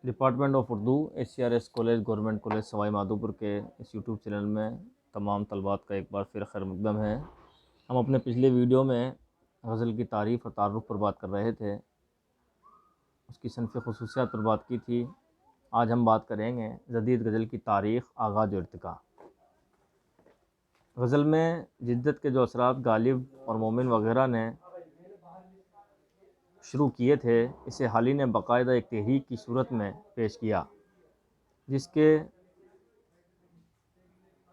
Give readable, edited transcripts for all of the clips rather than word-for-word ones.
Department of Urdu ACRS college government college Sawai Madhopur के इस YouTube channel में तमाम तलबात का एक बार फिर खैर मकदम है। हम अपने पिछले वीडियो में गज़ल की तारीफ़ और तारुफ़ पर बात कर रहे थे, उसकी सनफ़ ख़ुसूसियात पर बात की थी। आज हम बात करेंगे जदीद गज़ल की तारीख़, आगाज़ और इर्तिक़ा। गज़ल में जिद्दत के जो असरात गालिब और मोमिन वग़ैरह ने शुरू किए थे, इसे हाली ने बाकायदा एक तहरीक की सूरत में पेश किया, जिसके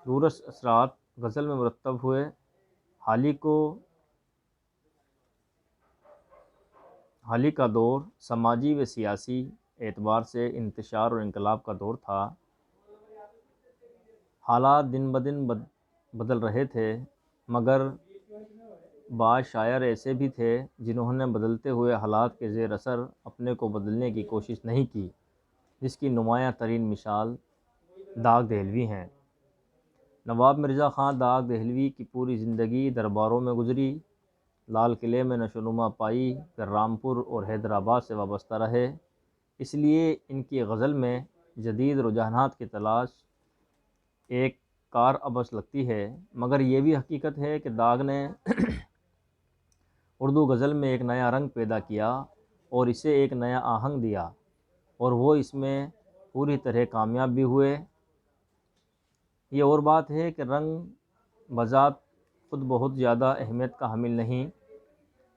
दूरस असरात गज़ल में मुरतब हुए। हाली का दौर समाजी व सियासी एतबार से इंतशार और इनकलाब का दौर था। हालात दिन ब दिन बदल रहे थे, मगर बाज़ शायर ऐसे भी थे जिन्होंने बदलते हुए हालात के ज़ेर असर अपने को बदलने की कोशिश नहीं की, जिसकी नुमायाँ तरीन मिसाल दाग दहलवी हैं। नवाब मिर्ज़ा ख़ान दाग दहलवी की पूरी ज़िंदगी दरबारों में गुज़री, लाल किले में नशोनुमा पाई, फिर रामपुर और हैदराबाद से वाबस्ता रहे। इसलिए इनकी गज़ल में जदीद रुझानात की तलाश एक कार अबस लगती है, मगर ये भी हकीकत है कि दाग ने उर्दू गज़ल में एक नया रंग पैदा किया और इसे एक नया आहंग दिया, और वो इसमें पूरी तरह कामयाब भी हुए। ये और बात है कि रंग बज़ात ख़ुद बहुत ज़्यादा अहमियत का हामिल नहीं।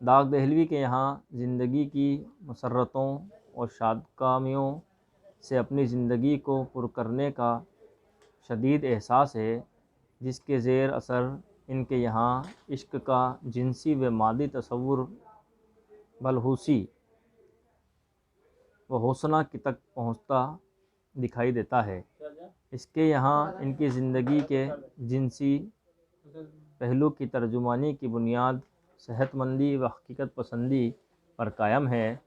दाग दहलवी के यहाँ ज़िंदगी की मसर्रतों और शादकामियों से अपनी ज़िंदगी को पुर करने का शदीद एहसास है, जिसके ज़ेर असर इनके यहाँ इश्क का जिनसी व मादी तसव्वुर बलहूसी व होसना की तक पहुँचता दिखाई देता है। इसके यहाँ इनकी ज़िंदगी के जिनसी पहलू की तर्जुमानी की बुनियाद सेहतमंदी व हकीकत पसंदी पर कायम है।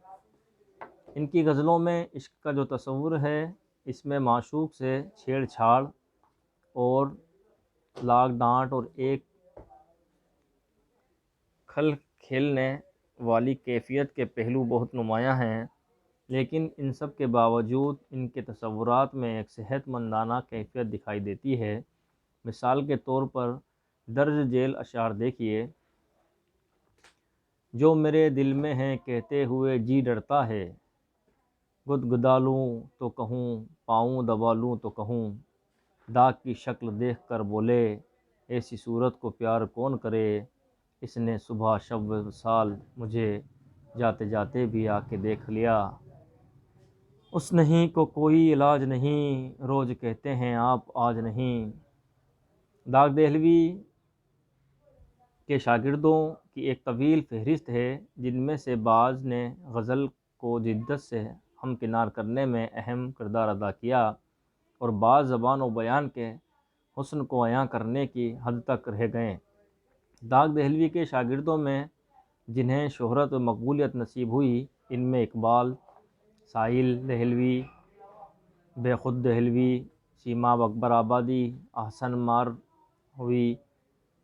इनकी गज़लों में इश्क का जो तसव्वुर है, इसमें माशूक़ से छेड़छाड़ और लाग डांट और एक खल खेलने वाली कैफियत के पहलू बहुत नुमायाँ हैं, लेकिन इन सब के बावजूद इनके तसव्वुरात में एक सेहतमंदाना कैफियत दिखाई देती है। मिसाल के तौर पर दर्ज झेल अशार देखिए। जो मेरे दिल में है कहते हुए जी डरता है, गुदगुदा लूँ तो कहूँ, पाँव दबा लूँ तो कहूँ, दाग की शक्ल देख कर बोले ऐसी सूरत को प्यार कौन करे, इसने सुबह शब वसाल मुझे जाते जाते भी आके देख लिया, उस नहीं को कोई इलाज नहीं, रोज़ कहते हैं आप आज नहीं। दाग दहलवी के शागिर्दों की एक तवील फहरिस्त है, जिनमें से बाज़ ने गज़ल को जिद्दत से हमकिनार करने में अहम किरदार अदा किया और बाज़ ज़बान व बयान के हुस्न को अयां करने की हद तक रह गए। दाग दहलवी के शागिर्दों में जिन्हें शोहरत व मकबूलियत नसीब हुई, इनमें इकबाल, साहिल दहलवी, बेखुद दहलवी, सीमा अकबर आबादी, अहसन मारवी,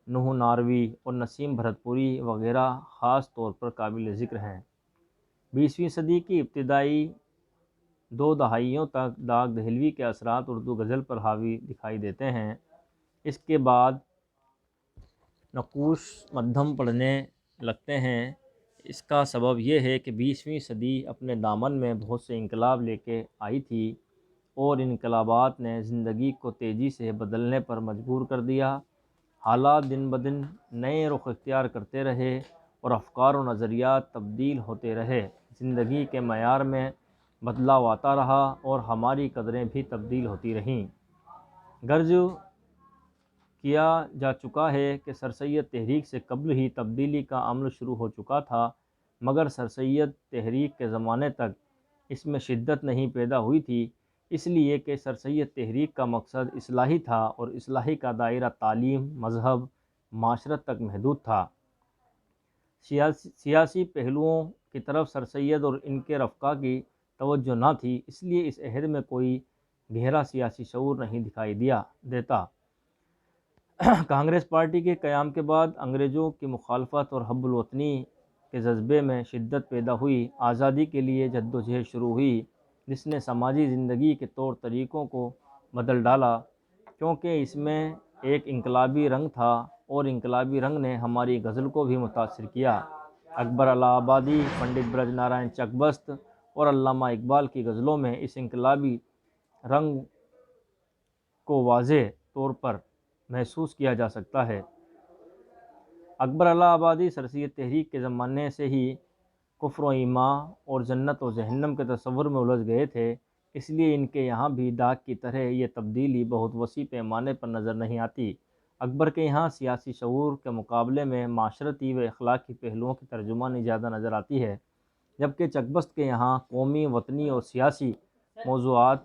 नूह नारवी और नसीम भरतपुरी वग़ैरह ख़ास तौर पर काबिल ज़िक्र हैं। 20वीं सदी की इब्तिदाई 2 दहाइयों तक दाग दहलवी के असरात उर्दू गज़ल पर हावी दिखाई देते हैं। इसके बाद नक़ूश मध्यम पड़ने लगते हैं। इसका सबब यह है कि 20वीं सदी अपने दामन में बहुत से इनकलाब लेके आई थी और इनकलाबात ने ज़िंदगी को तेज़ी से बदलने पर मजबूर कर दिया। हालात दिन ब दिन नए रुख इख्तियार करते रहे और अफ़कार व नज़रियात तब्दील होते रहे। ज़िंदगी के मयार में बदलाव आता रहा और हमारी कदरें भी तब्दील होती रहीं। गर्ज किया जा चुका है कि सर सैयद तहरीक से कब्ल ही तब्दीली का अमल शुरू हो चुका था, मगर सर सैयद तहरीक के ज़माने तक इसमें शिद्दत नहीं पैदा हुई थी, इसलिए कि सर सैयद तहरीक का मकसद इस्लाही था और इस्लाही का दायरा तालीम, मज़हब, माशरत तक महदूद था। सियासी पहलुओं की तरफ सर सैयद और इनके रफ़्क़ा की तवज्जो न थी, इसलिए इस अहद में कोई गहरा सियासी शऊर नहीं दिखाई देता। कांग्रेस पार्टी के क़याम के बाद अंग्रेज़ों की मुखालफत और हब्बुल वतनी के जज्बे में शिद्दत पैदा हुई। आज़ादी के लिए जद्दोजहद शुरू हुई, جس نے سماجی زندگی کے طور طریقوں کو بدل ڈالا، کیونکہ اس میں ایک انقلابی رنگ تھا اور انقلابی رنگ نے ہماری غزل کو بھی متاثر کیا۔ اکبر الہ آبادی، پنڈت برج نارائن چکبست اور علامہ اقبال کی غزلوں میں اس انقلابی رنگ کو واضح طور پر محسوس کیا جا سکتا ہے۔ اکبر الہ آبادی سرسید تحریک کے زمانے سے ہی کفر و ایمان اور جنت و جہنم کے تصور میں الجھ گئے تھے، اس لیے ان کے یہاں بھی داغ کی طرح یہ تبدیلی بہت وسیع پیمانے پر نظر نہیں آتی۔ اکبر کے یہاں سیاسی شعور کے مقابلے میں معاشرتی و اخلاقی پہلوؤں کی ترجمانی زیادہ نظر آتی ہے، جبکہ چکبست کے یہاں قومی، وطنی اور سیاسی موضوعات